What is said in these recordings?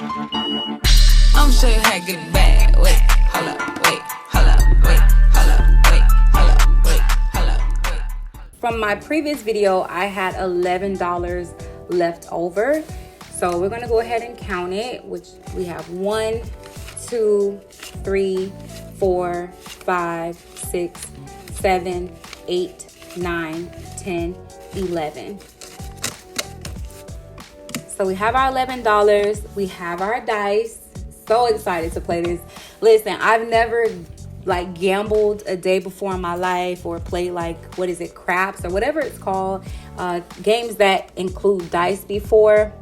I'm sure you had good bag. Wait, hold up, wait, hold up, wait, hold up, wait, hold up, wait, hold up, wait. From my previous video, I had $11 left over. So we're gonna go ahead and count it, which we have 1, 2, 3, 4, 5, 6, 7, 8, 9, 10, 11. So we have our $11. We have our dice. So excited to play this. Listen, I've never gambled a day before in my life or played what is it, craps or whatever it's called, games that include dice before.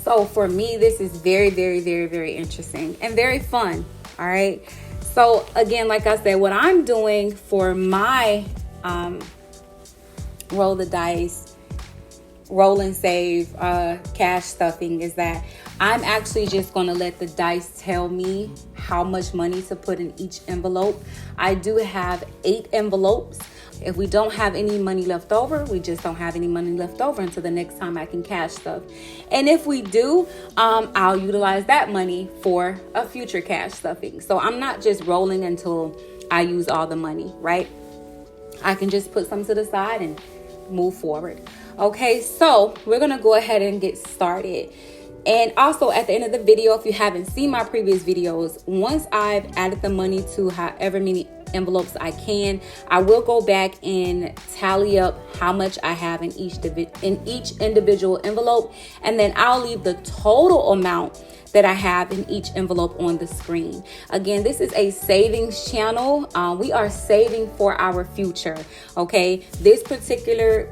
So for me, this is very, very, very, very interesting and very fun. All right. So again, like I said, what I'm doing for my roll the dice, roll and save, cash stuffing is that I'm actually just going to let the dice tell me how much money to put in each envelope. I do have 8 envelopes. If we don't have any money left over, we just don't have any money left over until the next time I can cash stuff. And if we do, I'll utilize that money for a future cash stuffing. So I'm not just rolling until I use all the money, right? I can just put some to the side and move forward. Okay, so we're going to go ahead and get started. And also at the end of the video, if you haven't seen my previous videos, once I've added the money to however many envelopes I can, I will go back and tally up how much I have in each individual envelope, and then I'll leave the total amount that I have in each envelope on the screen. Again, this is a savings channel. We are saving for our future. Okay, this particular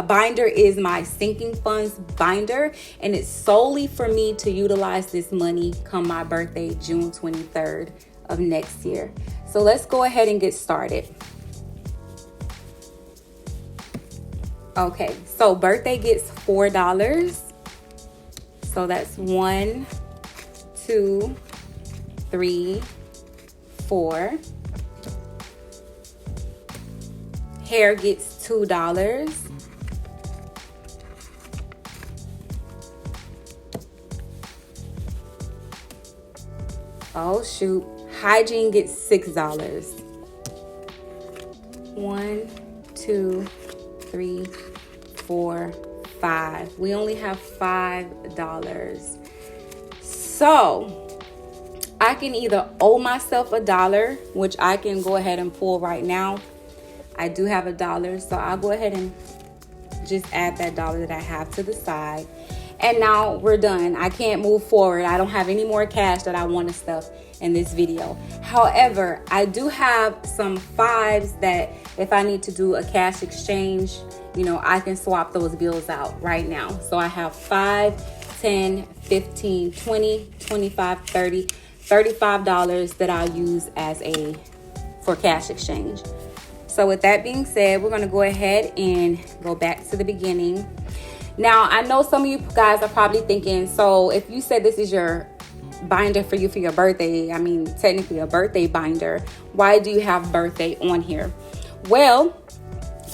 binder is my sinking funds binder, and it's solely for me to utilize this money come my birthday, June 23rd of next year. So let's go ahead and get started. Okay, so birthday gets $4. So that's 1, 2, 3, 4. Hair gets $2. Oh shoot. Hygiene gets $6. 1, 2, 3, 4, 5. We only have $5. So I can either owe myself $1, which I can go ahead and pull right now. I do have $1, so I'll go ahead and just add that $1 that I have to the side. And now we're done. I can't move forward. I don't have any more cash that I want to stuff in this video. However, I do have some 5s that if I need to do a cash exchange, I can swap those bills out right now. So I have 5, 10, 15, 20, 25, 30, $35 that I'll use for cash exchange. So with that being said, we're going to go ahead and go back to the beginning. Now, I know some of you guys are probably thinking, so if you said this is your binder for you for your birthday, technically a birthday binder, why do you have birthday on here? Well,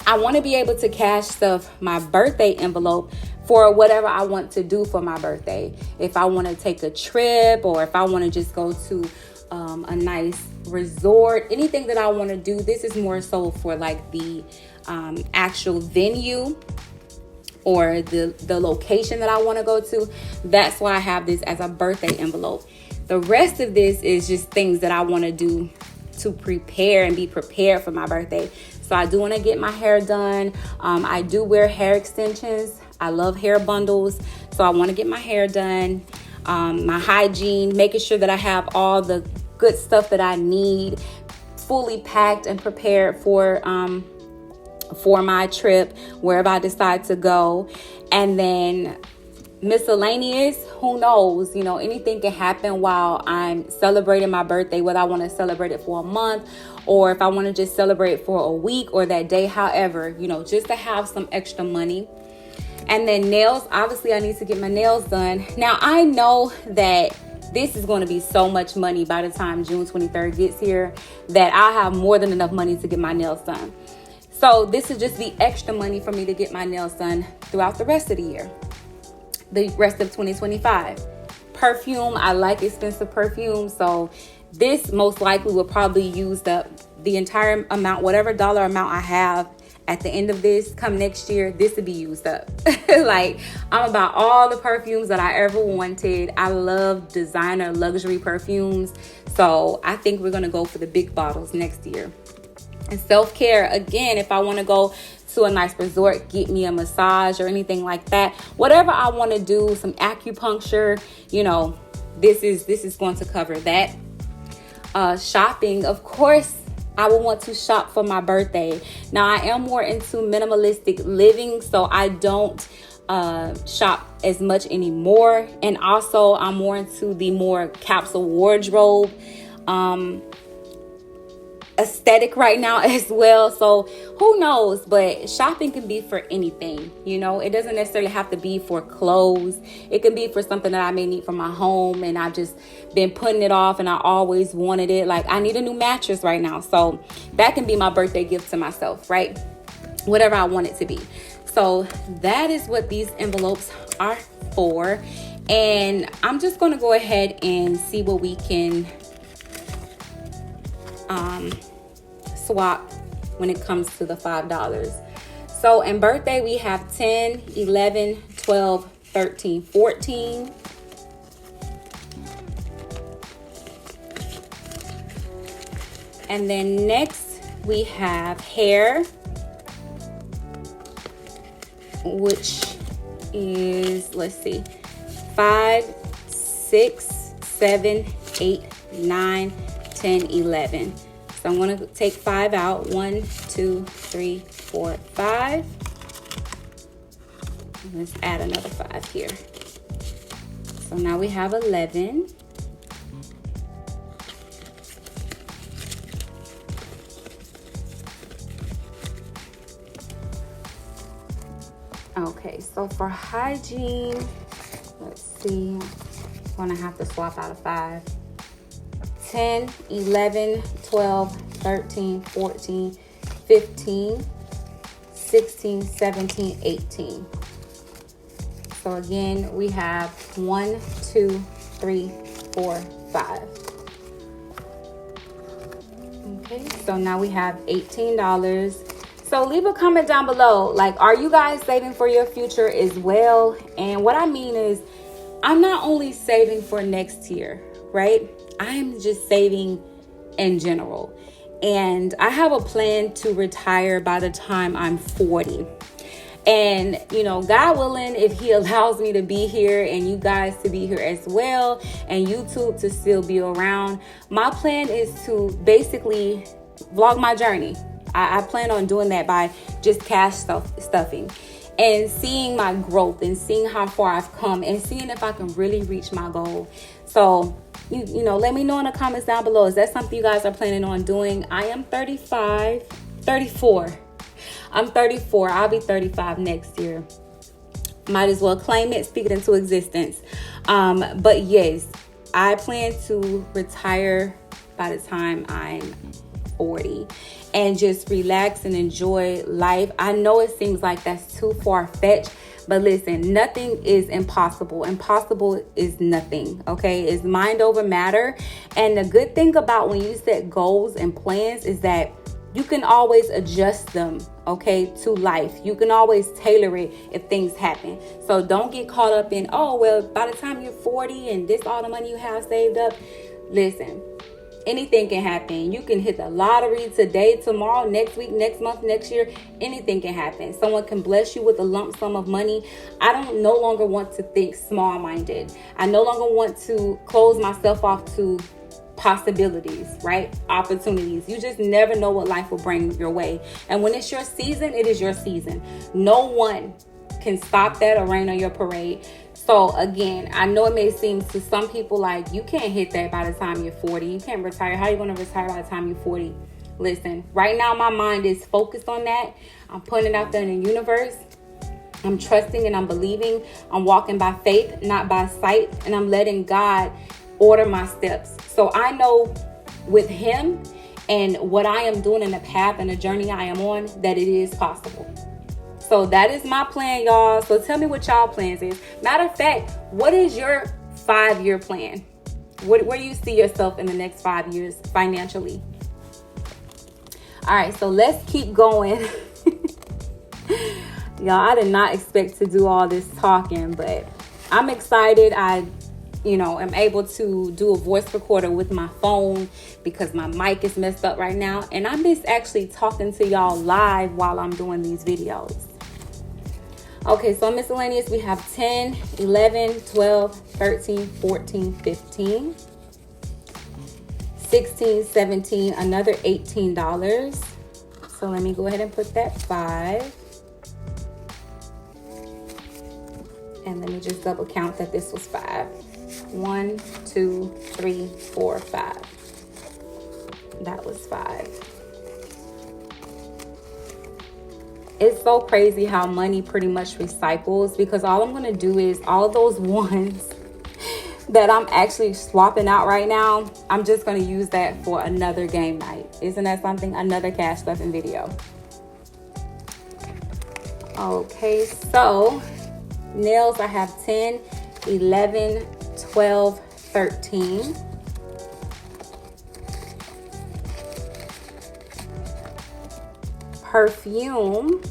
I want to be able to cash stuff my birthday envelope for whatever I want to do for my birthday. If I want to take a trip, or if I want to just go to a nice resort, anything that I want to do, this is more so for the actual venue or the location that I want to go to. That's why I have this as a birthday envelope. The rest of this is just things that I want to do to prepare and be prepared for my birthday. So I do want to get my hair done. I do wear hair extensions. I love hair bundles. So I want to get my hair done. My hygiene, making sure that I have all the good stuff that I need fully packed and prepared for my trip, wherever I decide to go. And then miscellaneous, who knows, anything can happen while I'm celebrating my birthday, whether I want to celebrate it for a month or if I want to just celebrate for a week or that day, however, just to have some extra money. And then nails, obviously I need to get my nails done. Now I know that this is going to be so much money by the time June 23rd gets here that I have more than enough money to get my nails done. So this is just the extra money for me to get my nails done throughout the rest of the year, the rest of 2025. perfume. I like expensive perfume. So this most likely will probably use the entire amount, whatever dollar amount I have at the end of this come next year, this will be used up. Like, I'm about all the perfumes that I ever wanted. I love designer luxury perfumes. So I think we're going to go for the big bottles next year. And self-care, again, if I want to go to a nice resort, get me a massage or anything like that, whatever I want to do, some acupuncture, this is going to cover that. Shopping, of course, I will want to shop for my birthday. Now, I am more into minimalistic living, so I don't shop as much anymore. And also, I'm more into the more capsule wardrobe aesthetic right now as well. So who knows, but shopping can be for anything. It doesn't necessarily have to be for clothes. It can be for something that I may need for my home, and I've just been putting it off and I always wanted it. Like, I need a new mattress right now, so that can be my birthday gift to myself, right? Whatever I want it to be. So that is what these envelopes are for, and I'm just going to go ahead and see what we can swap when it comes to the $5. So in birthday, we have 10, 11, 12, 13, 14. And then next we have hair, which is, let's see, 5, 6, 7, 8, 9, 10, 11. So I'm going to take 5 out. 1, 2, 3, 4, 5. Let's add another 5 here. So now we have 11. Okay, so for hygiene, let's see. I'm going to have to swap out a 5. 10, 11, 12, 13, 14, 15, 16, 17, 18. So again, we have 1, 2, 3, 4, 5. Okay, so now we have $18. So leave a comment down below. Like, are you guys saving for your future as well? And what I mean is, I'm not only saving for next year, right? I'm just saving in general. And I have a plan to retire by the time I'm 40. And, God willing, if he allows me to be here and you guys to be here as well, and YouTube to still be around, my plan is to basically vlog my journey. I plan on doing that by just cash stuffing and seeing my growth and seeing how far I've come and seeing if I can really reach my goal. So, let me know in the comments down below. Is that something you guys are planning on doing? I am 34. I'm 34. I'll be 35 next year. Might as well claim it, speak it into existence. But yes, I plan to retire by the time I'm 40 and just relax and enjoy life. I know it seems like that's too far-fetched, but listen, nothing is impossible. Impossible is nothing, okay? It's mind over matter. And the good thing about when you set goals and plans is that you can always adjust them, okay, to life. You can always tailor it if things happen. So don't get caught up in, oh, well, by the time you're 40 and this all the money you have saved up. Listen, anything can happen. You can hit the lottery today, tomorrow, next week, next month, next year. Anything can happen. Someone can bless you with a lump sum of money. I don't no longer want to think small-minded. I no longer want to close myself off to possibilities, right? Opportunities. You just never know what life will bring your way. And when it's your season, it is your season. No one can stop that or rain on your parade. So again, I know it may seem to some people like you can't hit that by the time you're 40. You can't retire. How are you going to retire by the time you're 40? Listen, right now my mind is focused on that. I'm putting it out there in the universe. I'm trusting and I'm believing. I'm walking by faith, not by sight. And I'm letting God order my steps. So I know with him and what I am doing in the path and the journey I am on, that it is possible. So that is my plan, y'all. So tell me what y'all plans is. Matter of fact, what is your 5-year plan? Where do you see yourself in the next 5 years financially? All right, so let's keep going. Y'all, I did not expect to do all this talking, but I'm excited. I am able to do a voice recorder with my phone because my mic is messed up right now. And I miss actually talking to y'all live while I'm doing these videos. Okay, so miscellaneous, we have 10, 11, 12, 13, 14, 15, 16, 17, another $18. So let me go ahead and put that 5. And let me just double count that this was 5. 1, 2, 3, 4, 5. That was 5. It's so crazy how money pretty much recycles, because all I'm going to do is all those ones that I'm actually swapping out right now, I'm just going to use that for another game night. Isn't that something? Another cash stuffing video. Okay, so nails, I have 10, 11, 12, 13. Perfume,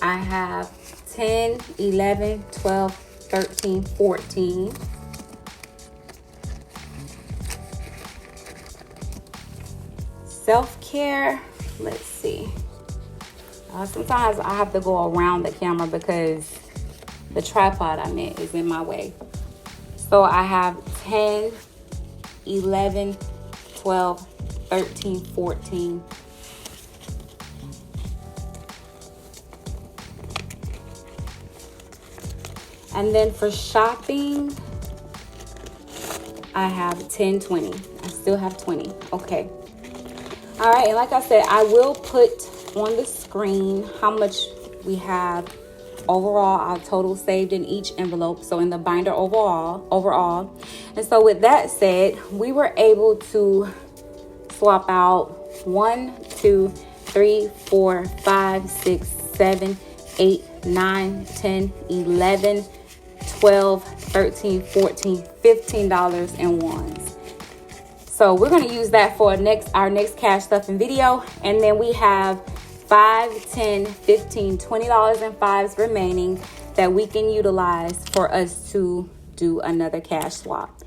I have 10, 11, 12, 13, 14. Self-care, let's see. Sometimes I have to go around the camera because the tripod I'm in is in my way. So I have 10, 11, 12, 13, 14. And then for shopping, I have 10, 20. I still have 20. Okay. All right. And like I said, I will put on the screen how much we have overall, our total saved in each envelope. So in the binder overall. And so with that said, we were able to swap out 1, 2, 3, 4, 5, 6, 7, 8, 9, 10, 11, 12, 13, 14, $15 in ones. So we're going to use that for our next cash stuffing video. And then we have $5, 10, 15, $20 in fives remaining that we can utilize for us to do another cash swap.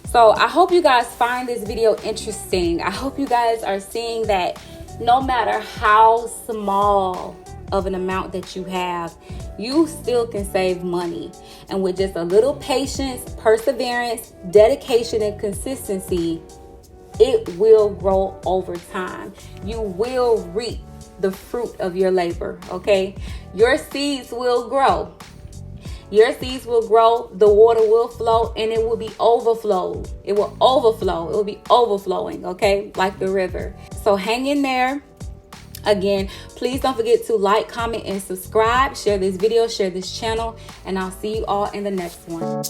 So I hope you guys find this video interesting. I hope you guys are seeing that no matter how small of an amount that you have, you still can save money. And with just a little patience, perseverance, dedication, and consistency, it will grow over time. You will reap the fruit of your labor, okay? Your seeds will grow. Your seeds will grow, the water will flow, and it will be overflowed. It will overflow. It will be overflowing, okay? Like the river. So hang in there. Again, please don't forget to like, comment, and subscribe. Share this video, share this channel, and I'll see you all in the next one.